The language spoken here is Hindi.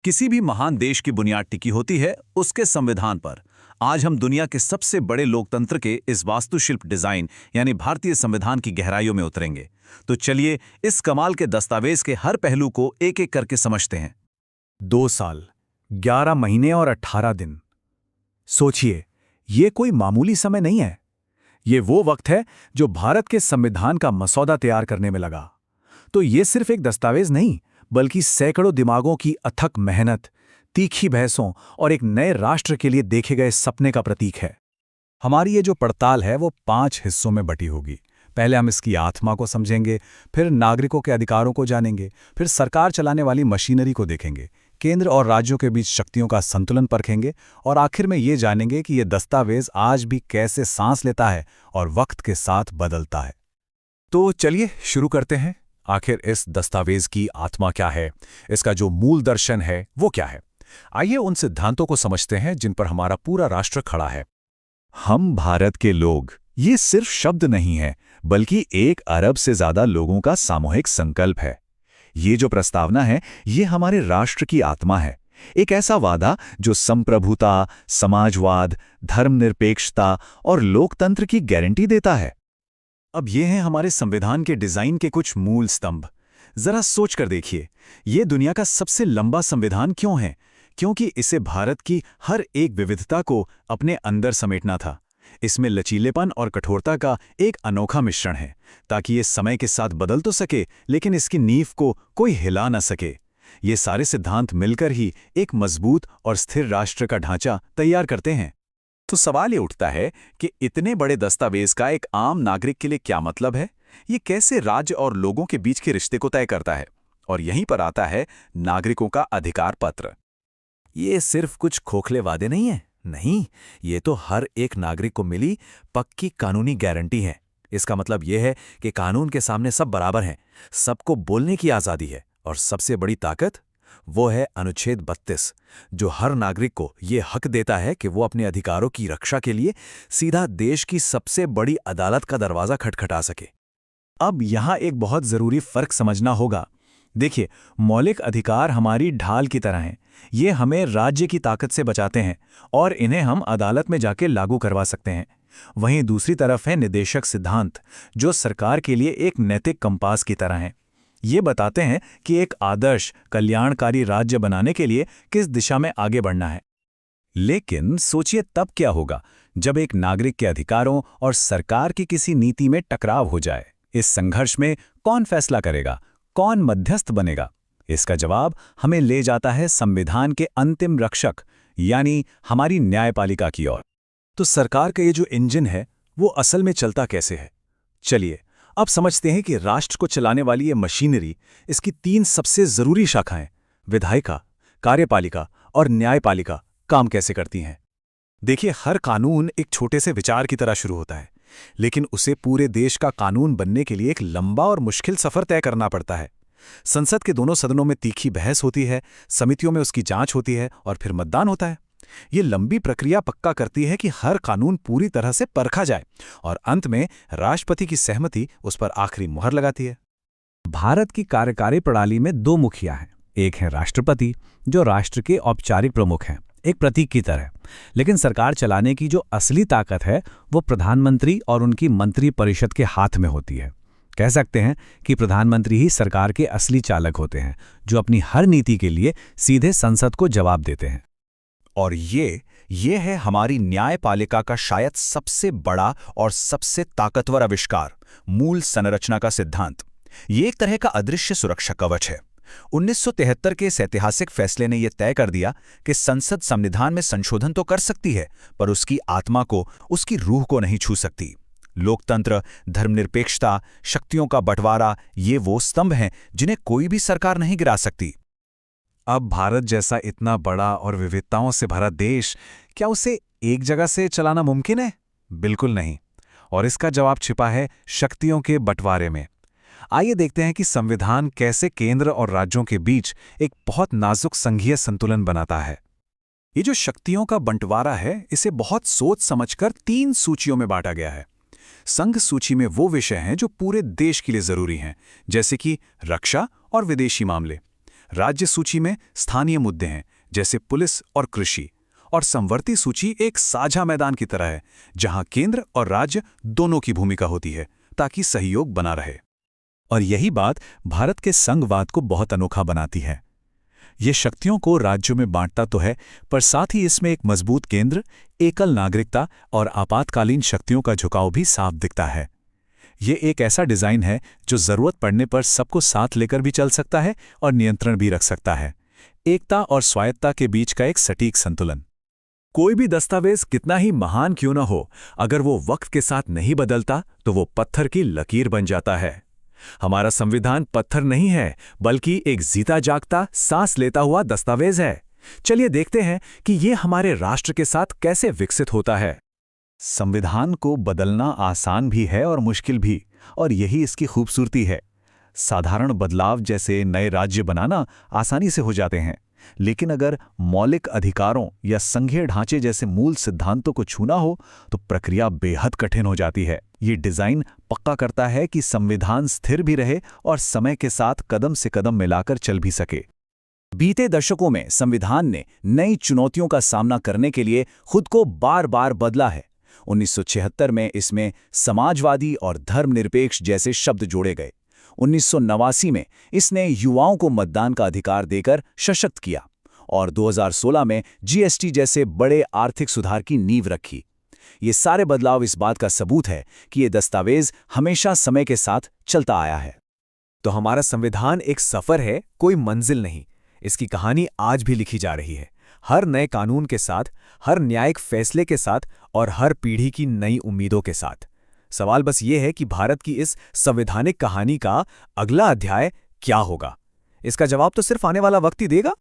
किसी भी महान देश की बुनियाद टिकी होती है उसके संविधान पर। आज हम दुनिया के सबसे बड़े लोकतंत्र के इस वास्तुशिल्प डिजाइन यानी भारतीय संविधान की गहराइयों में उतरेंगे। तो चलिए इस कमाल के दस्तावेज के हर पहलू को एक एक करके समझते हैं। 2 साल, 11 महीने और 18 दिन। सोचिए, ये कोई मामूली समय नहीं है। ये वो वक्त है जो भारत के संविधान का मसौदा तैयार करने में लगा। तो ये सिर्फ एक दस्तावेज नहीं, बल्कि सैकड़ों दिमागों की अथक मेहनत, तीखी बहसों और एक नए राष्ट्र के लिए देखे गए सपने का प्रतीक है। हमारी ये जो पड़ताल है वो 5 हिस्सों में बटी होगी। पहले हम इसकी आत्मा को समझेंगे, फिर नागरिकों के अधिकारों को जानेंगे, फिर सरकार चलाने वाली मशीनरी को देखेंगे, केंद्र और राज्यों के बीच शक्तियों का संतुलन परखेंगे और आखिर में ये जानेंगे कि ये दस्तावेज आज भी कैसे सांस लेता है और वक्त के साथ बदलता है। तो चलिए शुरू करते हैं। आखिर इस दस्तावेज की आत्मा क्या है, इसका जो मूल दर्शन है वो क्या है? आइए उन सिद्धांतों को समझते हैं जिन पर हमारा पूरा राष्ट्र खड़ा है। हम भारत के लोग, ये सिर्फ शब्द नहीं है, बल्कि 1 अरब से ज्यादा लोगों का सामूहिक संकल्प है। ये जो प्रस्तावना है, ये हमारे राष्ट्र की आत्मा है। एक ऐसा वादा जो संप्रभुता, समाजवाद, धर्मनिरपेक्षता और लोकतंत्र की गारंटी देता है। अब ये हैं हमारे संविधान के डिजाइन के कुछ मूल स्तंभ। जरा सोच कर देखिए, ये दुनिया का सबसे लंबा संविधान क्यों है? क्योंकि इसे भारत की हर एक विविधता को अपने अंदर समेटना था। इसमें लचीलेपन और कठोरता का एक अनोखा मिश्रण है, ताकि ये समय के साथ बदल तो सके, लेकिन इसकी नींव को कोई हिला न सके। ये सारे सिद्धांत मिलकर ही एक मजबूत और स्थिर राष्ट्र का ढांचा तैयार करते हैं। तो सवाल ये उठता है कि इतने बड़े दस्तावेज का एक आम नागरिक के लिए क्या मतलब है? ये कैसे राज्य और लोगों के बीच के रिश्ते को तय करता है? और यहीं पर आता है नागरिकों का अधिकार पत्र। ये सिर्फ कुछ खोखले वादे नहीं है, नहीं, ये तो हर एक नागरिक को मिली पक्की कानूनी गारंटी है। इसका मतलब यह है कि कानून के सामने सब बराबर हैं, सबको बोलने की आज़ादी है, और सबसे बड़ी ताकत वो है अनुच्छेद 32, जो हर नागरिक को ये हक देता है कि वो अपने अधिकारों की रक्षा के लिए सीधा देश की सबसे बड़ी अदालत का दरवाजा खटखटा सके। अब यहाँ एक बहुत ज़रूरी फ़र्क समझना होगा। देखिए, मौलिक अधिकार हमारी ढाल की तरह हैं। ये हमें राज्य की ताकत से बचाते हैं और इन्हें हम अदालत में जाके लागू करवा सकते हैं। वहीं दूसरी तरफ है निदेशक सिद्धांत, जो सरकार के लिए एक नैतिक कंपास की तरह हैं। ये बताते हैं कि एक आदर्श कल्याणकारी राज्य बनाने के लिए किस दिशा में आगे बढ़ना है। लेकिन सोचिए, तब क्या होगा जब एक नागरिक के अधिकारों और सरकार की किसी नीति में टकराव हो जाए? इस संघर्ष में कौन फैसला करेगा, कौन मध्यस्थ बनेगा? इसका जवाब हमें ले जाता है संविधान के अंतिम रक्षक यानी हमारी न्यायपालिका की ओर। तो सरकार का ये जो इंजन है वो असल में चलता कैसे है? चलिए अब समझते हैं कि राष्ट्र को चलाने वाली ये मशीनरी, इसकी 3 सबसे जरूरी शाखाएं विधायिका, कार्यपालिका और न्यायपालिका काम कैसे करती हैं। देखिए, हर कानून एक छोटे से विचार की तरह शुरू होता है, लेकिन उसे पूरे देश का कानून बनने के लिए एक लंबा और मुश्किल सफर तय करना पड़ता है। संसद के दोनों सदनों में तीखी बहस होती है, समितियों में उसकी जांच होती है और फिर मतदान होता है। ये लंबी प्रक्रिया पक्का करती है कि हर कानून पूरी तरह से परखा जाए और अंत में राष्ट्रपति की सहमति उस पर आखिरी मुहर लगाती है। भारत की कार्यकारी प्रणाली में 2 मुखिया हैं। एक है राष्ट्रपति, जो राष्ट्र के औपचारिक प्रमुख हैं, एक प्रतीक की तरह। लेकिन सरकार चलाने की जो असली ताकत है वो प्रधानमंत्री और उनकी मंत्री परिषद के हाथ में होती है। कह सकते हैं कि प्रधानमंत्री ही सरकार के असली चालक होते हैं, जो अपनी हर नीति के लिए सीधे संसद को जवाब देते हैं। और ये है हमारी न्यायपालिका का शायद सबसे बड़ा और सबसे ताकतवर आविष्कार, मूल संरचना का सिद्धांत। ये एक तरह का अदृश्य सुरक्षा कवच है। 1973 के इस ऐतिहासिक फैसले ने यह तय कर दिया कि संसद संविधान में संशोधन तो कर सकती है, पर उसकी आत्मा को, उसकी रूह को नहीं छू सकती। लोकतंत्र, धर्मनिरपेक्षता, शक्तियों का बंटवारा, ये वो स्तंभ हैं जिन्हें कोई भी सरकार नहीं गिरा सकती। अब भारत जैसा इतना बड़ा और विविधताओं से भरा देश, क्या उसे एक जगह से चलाना मुमकिन है? बिल्कुल नहीं। और इसका जवाब छिपा है शक्तियों के बंटवारे में। आइए देखते हैं कि संविधान कैसे केंद्र और राज्यों के बीच एक बहुत नाजुक संघीय संतुलन बनाता है। ये जो शक्तियों का बंटवारा है, इसे बहुत सोच समझकर 3 सूचियों में बांटा गया है। संघ सूची में वो विषय हैं जो पूरे देश के लिए जरूरी हैं, जैसे कि रक्षा और विदेशी मामले। राज्य सूची में स्थानीय मुद्दे हैं, जैसे पुलिस और कृषि, और समवर्ती सूची एक साझा मैदान की तरह है, जहां केंद्र और राज्य दोनों की भूमिका होती है, ताकि सहयोग बना रहे। और यही बात भारत के संघवाद को बहुत अनोखा बनाती है। ये शक्तियों को राज्यों में बांटता तो है, पर साथ ही इसमें एक मजबूत केंद्र, एकल नागरिकता और आपातकालीन शक्तियों का झुकाव भी साफ दिखता है। ये एक ऐसा डिजाइन है जो जरूरत पड़ने पर सबको साथ लेकर भी चल सकता है और नियंत्रण भी रख सकता है। एकता और स्वायत्ता के बीच का एक सटीक संतुलन। कोई भी दस्तावेज कितना ही महान क्यों न हो, अगर वो वक्त के साथ नहीं बदलता तो वो पत्थर की लकीर बन जाता है। हमारा संविधान पत्थर नहीं है, बल्कि एक जीता जागता, सांस लेता हुआ दस्तावेज है। चलिए देखते हैं कि ये हमारे राष्ट्र के साथ कैसे विकसित होता है। संविधान को बदलना आसान भी है और मुश्किल भी, और यही इसकी खूबसूरती है। साधारण बदलाव जैसे नए राज्य बनाना आसानी से हो जाते हैं, लेकिन अगर मौलिक अधिकारों या संघीय ढांचे जैसे मूल सिद्धांतों को छूना हो तो प्रक्रिया बेहद कठिन हो जाती है। ये डिजाइन पक्का करता है कि संविधान स्थिर भी रहे और समय के साथ कदम से कदम मिलाकर चल भी सके। बीते दशकों में संविधान ने नई चुनौतियों का सामना करने के लिए खुद को बार बार बदला है। 1976 में इसमें समाजवादी और धर्मनिरपेक्ष जैसे शब्द जोड़े गए। 1989 में इसने युवाओं को मतदान का अधिकार देकर सशक्त किया, और 2016 में जीएसटी जैसे बड़े आर्थिक सुधार की नींव रखी। ये सारे बदलाव इस बात का सबूत है कि ये दस्तावेज हमेशा समय के साथ चलता आया है। तो हमारा संविधान एक सफर है, कोई मंजिल नहीं। इसकी कहानी आज भी लिखी जा रही है, हर नए कानून के साथ, हर न्यायिक फैसले के साथ और हर पीढ़ी की नई उम्मीदों के साथ। सवाल बस ये है कि भारत की इस संवैधानिक कहानी का अगला अध्याय क्या होगा। इसका जवाब तो सिर्फ आने वाला वक्त ही देगा।